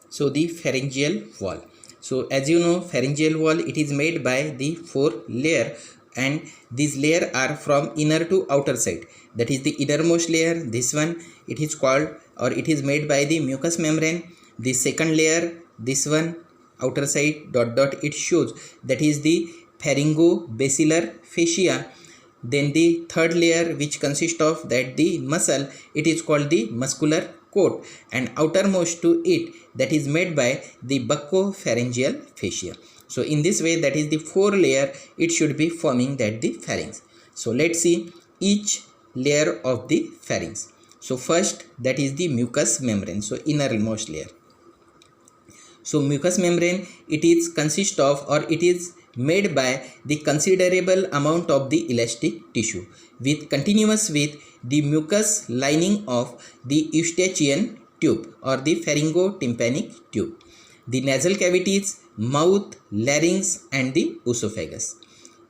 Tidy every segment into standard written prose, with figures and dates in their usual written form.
So the pharyngeal wall. So as you know, pharyngeal wall, it is made by the 4 layer, and these layer are from inner to outer side. That is the innermost layer. This one, it is called, or it is made by the mucous membrane. The second layer, this one, outer side dot dot, it shows, that is the pharyngobasilar fascia. Then the third layer, which consists of that the muscle, it is called the muscular coat, and outermost to it, that is made by the buccopharyngeal fascia. So in this way, that is the 4 layer, it should be forming that the pharynx. So let's see each layer of the pharynx. So first, that is the mucous membrane, so innermost layer. So mucous membrane, it is consist of, or it is made by the considerable amount of the elastic tissue with continuous with the mucous lining of the eustachian tube or the pharyngotympanic tube, the nasal cavities, mouth, larynx and the esophagus.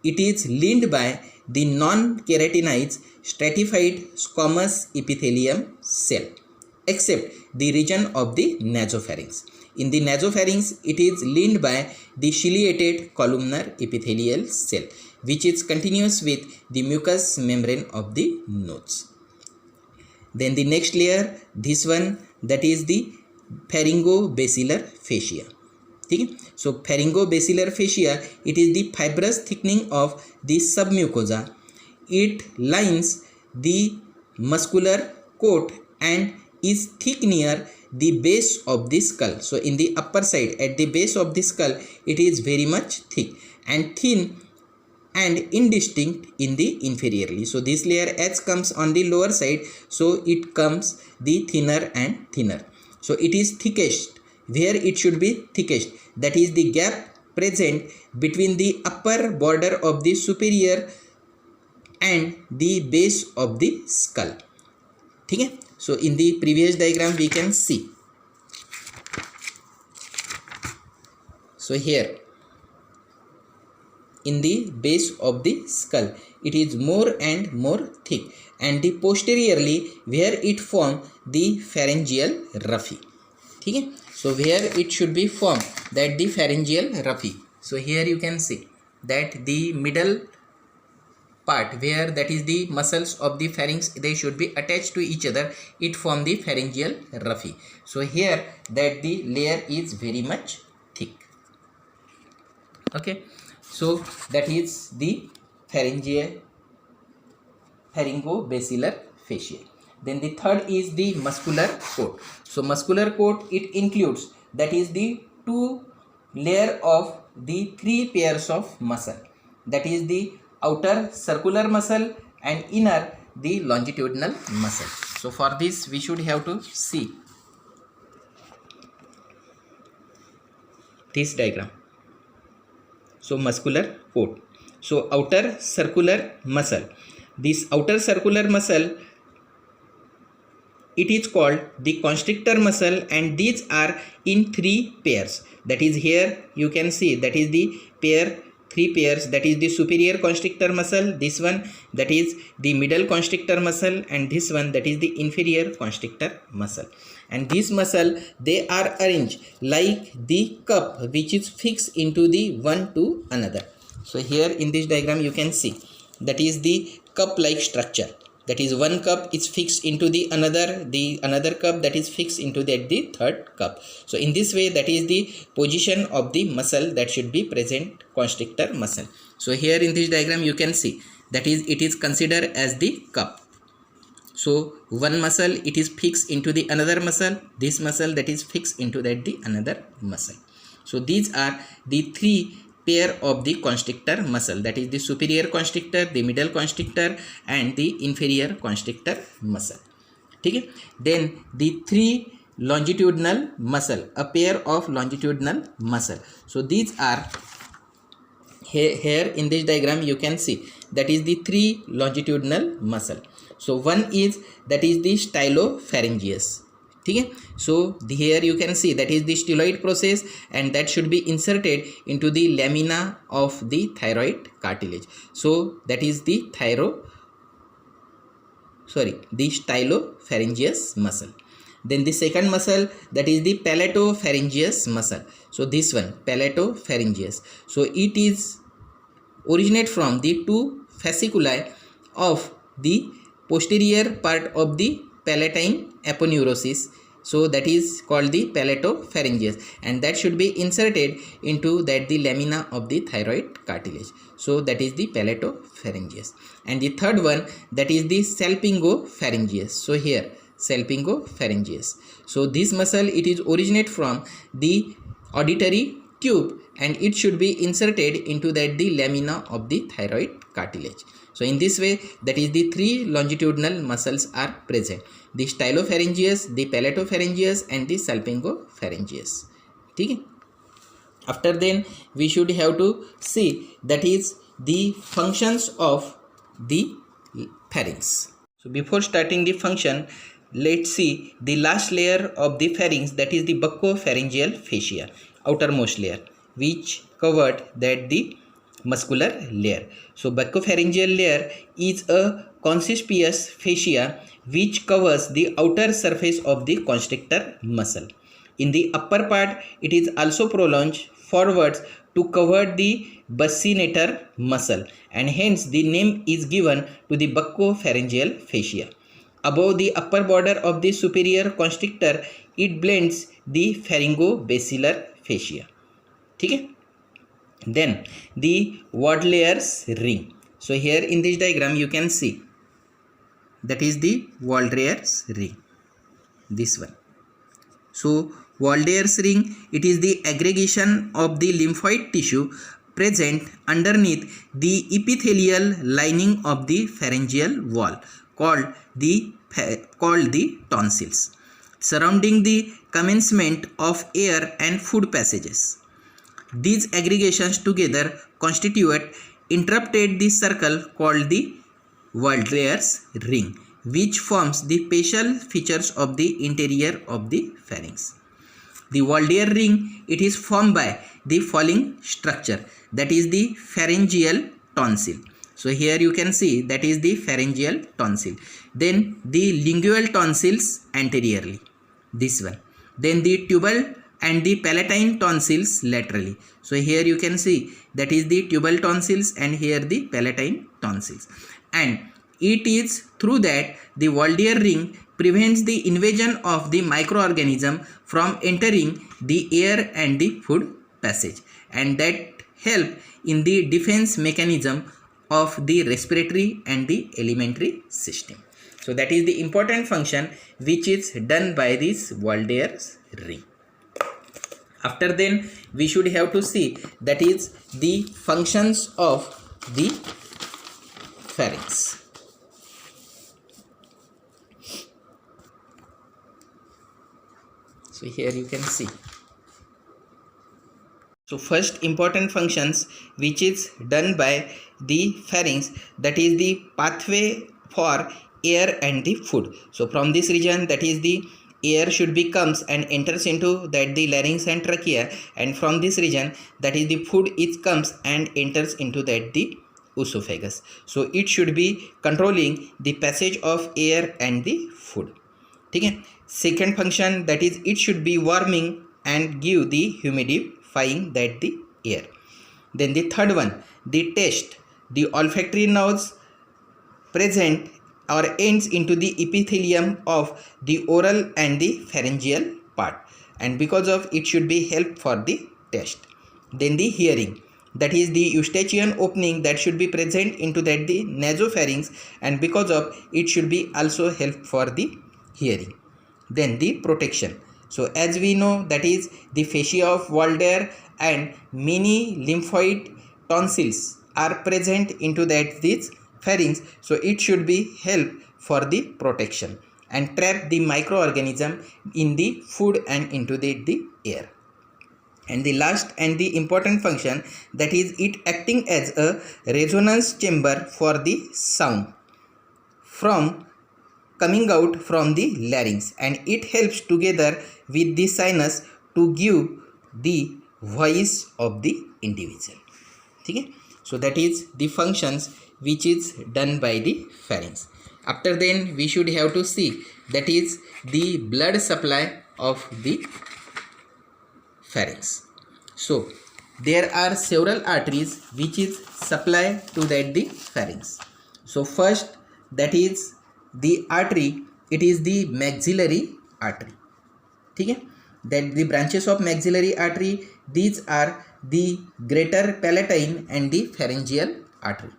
It is lined by the non-keratinized stratified squamous epithelium cell except the region of the nasopharynx. In the nasopharynx, it is lined by the ciliated columnar epithelial cell, which is continuous with the mucous membrane of the nose. Then the next layer, this one, that is the pharyngobasilar fascia. Okay? So pharyngobasilar fascia, it is the fibrous thickening of the submucosa. It lines the muscular coat and is thick near the base of the skull. So in the upper side, at the base of the skull, it is very much thick and thin and indistinct in the inferiorly. So this layer H comes on the lower side, so it comes the thinner and thinner. So it is thickest where it should be thickest, that is the gap present between the upper border of the superior and the base of the skull. Okay? So in the previous diagram we can see. So here in the base of the skull, it is more and more thick, and the posteriorly where it form the pharyngeal raphe. Okay? So where it should be formed, that the pharyngeal raphe. So here you can see that the middle part where that is the muscles of the pharynx, they should be attached to each other, it form the pharyngeal raphe. So here that the layer is very much thick. Okay, so that is the pharyngobasilar fascia. Then the third is the muscular coat. So muscular coat, it includes, that is the 2 layer of the 3 pairs of muscle, that is the outer circular muscle and inner the longitudinal muscle. So for this we should have to see this diagram. So muscular coat. So outer circular muscle. This outer circular muscle, it is called the constrictor muscle, and these are in 3 pairs. That is here you can see, that is the 3 pairs, that is the superior constrictor muscle, this one, that is the middle constrictor muscle, and this one, that is the inferior constrictor muscle. And this muscle, they are arranged like the cup which is fixed into the one to another. So here in this diagram you can see, that is the cup like structure, that is one cup is fixed into the another cup that is fixed into the third cup. So in this way, that is the position of the muscle that should be present, constrictor muscle. So here in this diagram you can see, that is it is considered as the cup. So one muscle, it is fixed into the another muscle, this muscle that is fixed into that the another muscle. So these are the 3 pair of the constrictor muscle, that is the superior constrictor, the middle constrictor and the inferior constrictor muscle. Okay? Then the 3 longitudinal muscle, a pair of longitudinal muscle. So these are here in this diagram you can see, that is the 3 longitudinal muscle. So one is, that is the stylopharyngeus. Okay? So here you can see, that is the styloid process, and that should be inserted into the lamina of the thyroid cartilage. So that is the stylopharyngeus muscle. Then the second muscle, that is the palatopharyngeus muscle. So this one, palatopharyngeus. So it is originate from the two fasciculi of the posterior part of the palatine aponeurosis. So that is called the palatopharyngeus, and that should be inserted into that the lamina of the thyroid cartilage. So that is the palatopharyngeus. And the third one, that is the salpingopharyngeus. So here, salpingopharyngeus. So this muscle, it is originate from the auditory tube, and it should be inserted into that the lamina of the thyroid cartilage. So in this way, that is the three longitudinal muscles are present: the stylopharyngeus, the palatopharyngeus, and the salpingopharyngeus. Okay. After then, we should have to see that is the functions of the pharynx. So before starting the function, let's see the last layer of the pharynx, that is the buccopharyngeal fascia, outermost layer, which covered that the muscular layer. So buccopharyngeal layer is a conspicuous fascia which covers the outer surface of the constrictor muscle. In the upper part, it is also prolonged forwards to cover the buccinator muscle, and hence the name is given to the buccopharyngeal fascia. Above the upper border of the superior constrictor, it blends the pharyngobasilar fascia. Okay? Then the Waldeyer's ring. So here in this diagram you can see that is the Waldeyer's ring, this one. So Waldeyer's ring, it is the aggregation of the lymphoid tissue present underneath the epithelial lining of the pharyngeal wall called the tonsils, surrounding the commencement of air and food passages. These aggregations together constitute interrupted the circle called the Waldeyer's ring, which forms the facial features of the interior of the pharynx. The Waldeyer ring, it is formed by the following structure, that is the pharyngeal tonsil. So here you can see that is the pharyngeal tonsil. Then the lingual tonsils anteriorly, this one. Then the tubal and the palatine tonsils laterally. So here you can see that is the tubal tonsils, and here the palatine tonsils. And it is through that the Waldeyer ring prevents the invasion of the microorganism from entering the air and the food passage, and that help in the defense mechanism of the respiratory and the alimentary system. So that is the important function which is done by this Waldeyer's ring. After then, we should have to see that is the functions of the pharynx. So here you can see. So first important functions which is done by the pharynx, that is the pathway for air and the food. So from this region, that is the air should be comes and enters into that the larynx and trachea, and from this region, that is the food it comes and enters into that the esophagus. So it should be controlling the passage of air and the food. Okay. Second function, that is it should be warming and give the humidifying that the air. Then the third one, the taste. The olfactory nerves present or ends into the epithelium of the oral and the pharyngeal part, and because of it should be help for the taste. Then the hearing, that is the eustachian opening that should be present into that the nasopharynx, and because of it should be also help for the hearing. Then the protection. So as we know, that is the fascia of Waldeyer and many lymphoid tonsils are present into that this pharynx. So it should be help for the protection and trap the microorganism in the food and into the air. And the last and the important function, that is it acting as a resonance chamber for the sound from coming out from the larynx, and it helps together with the sinus to give the voice of the individual. Okay? So that is the functions which is done by the pharynx. After then, we should have to see that is the blood supply of the pharynx. So there are several arteries which is supply to that the pharynx. So first, that is the artery, it is the maxillary artery. ठीक है, that the branches of maxillary artery, these are the greater palatine and the pharyngeal artery.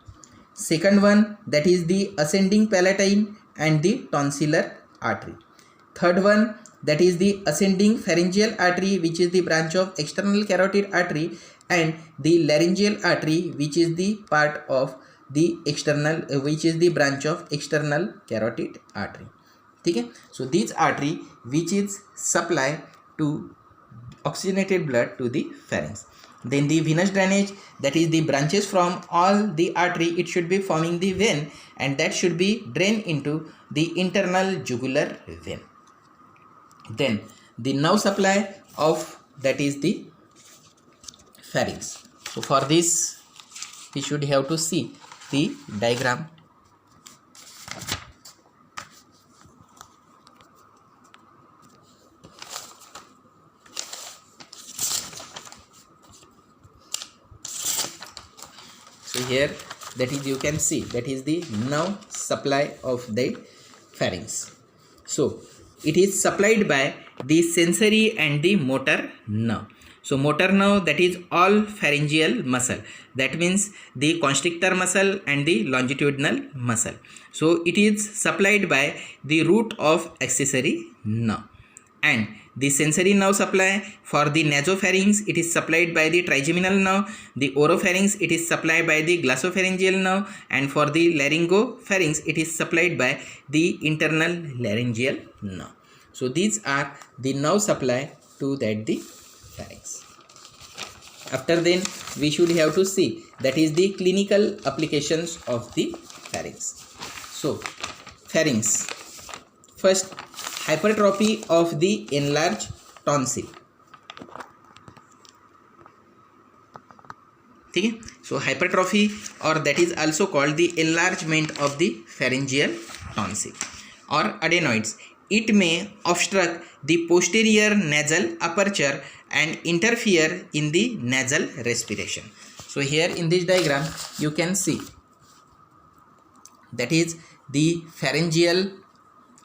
Second one, that is the ascending palatine and the tonsillar artery. Third one, that is the ascending pharyngeal artery, which is the branch of external carotid artery, and the laryngeal artery, which is the part of the external which is the branch of external carotid artery. ठीक है, so these artery which is supply to oxygenated blood to the pharynx. Then the venous drainage, that is the branches from all the artery, it should be forming the vein, and that should be drained into the internal jugular vein. Then the nerve supply of, that is the pharynx. So for this we should have to see the diagram. So here, that is, you can see, that is the nerve supply of the pharynx. So it is supplied by the sensory and the motor nerve. So motor nerve, that is all pharyngeal muscle, that means the constrictor muscle and the longitudinal muscle. So it is supplied by the root of accessory nerve. And the sensory nerve supply for the nasopharynx, it is supplied by the trigeminal nerve. The oropharynx, it is supplied by the glossopharyngeal nerve, and for the laryngopharynx, it is supplied by the internal laryngeal nerve. So these are the nerve supply to that the pharynx. After then, we should have to see, that is the clinical applications of the pharynx. So pharynx, first, hypertrophy of the enlarged tonsil. ठीक है, so hypertrophy, or that is also called the enlargement of the pharyngeal tonsil or adenoids. It may obstruct the posterior nasal aperture and interfere in the nasal respiration. So here in this diagram you can see, that is the pharyngeal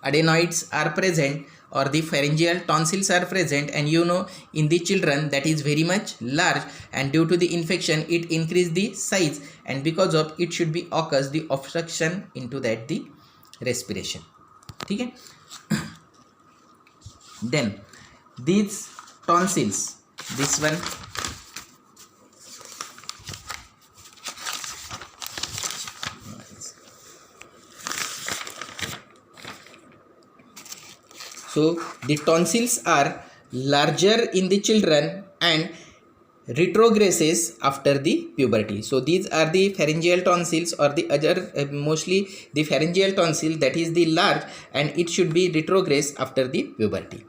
adenoids are present, or the pharyngeal tonsils are present, and you know, in the children that is very much large, and due to the infection it increase the size, and because of it should be occurs the obstruction into that the respiration. ठीक है, then these tonsils, this one, so the tonsils are larger in the children and retrogresses after the puberty. So these are the pharyngeal tonsils, or the other mostly the pharyngeal tonsil, that is the large, and it should be retrogress after the puberty.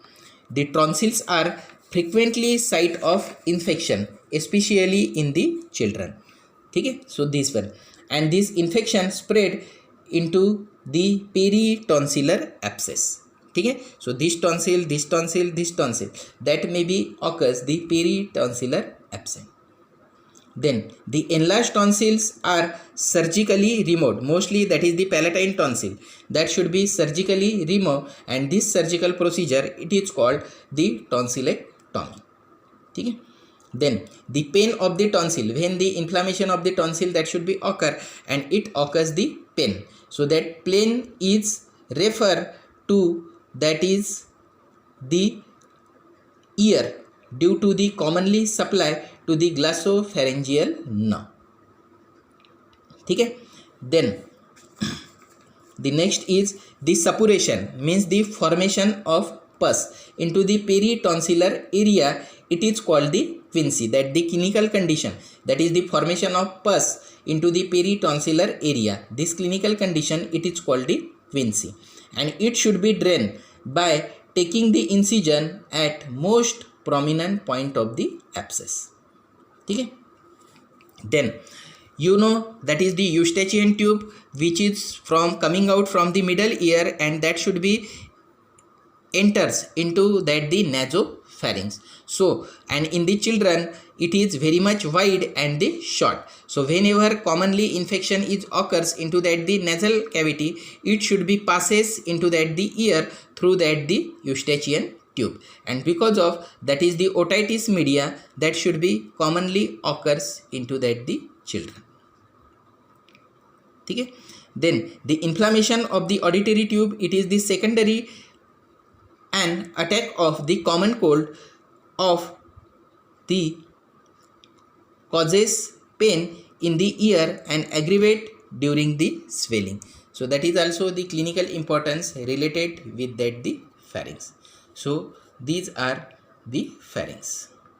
The tonsils are frequently site of infection, especially in the children. ठीक है, so this one, and this infection spread into the peritonsillar abscess. ठीक है, so this tonsil, this tonsil, this tonsil, that may be occurs the peritonsillar abscess. Then the enlarged tonsils are surgically removed, mostly that is the palatine tonsil, that should be surgically removed, and this surgical procedure, it is called the tonsillectomy. ठीक है, then the pain of the tonsil, when the inflammation of the tonsil, that should be occur, and it occurs the pain. So that pain is refer to, that is the ear, due to the commonly supply to the glossopharyngeal nerve. ठीक है, then the next is the suppuration, means the formation of pus into the peritonsillar area, it is called the quinsy. That the clinical condition, that is the formation of pus into the peritonsillar area, this clinical condition, it is called the quinsy, and it should be drained by taking the incision at most prominent point of the abscess. ठीक है, then you know, that is the eustachian tube, which is from coming out from the middle ear, and that should be enters into that the nasopharynx. So, and in the children it is very much wide and the short. So whenever commonly infection is occurs into that the nasal cavity, it should be passes into that the ear through that the eustachian tube, and because of that is the otitis media that should be commonly occurs into that the children. Okay. Then the inflammation of the auditory tube, it is the secondary an attack of the common cold of the causes pain in the ear and aggravate during the swelling. So that is also the clinical importance related with that the pharynx. So these are the pharynx.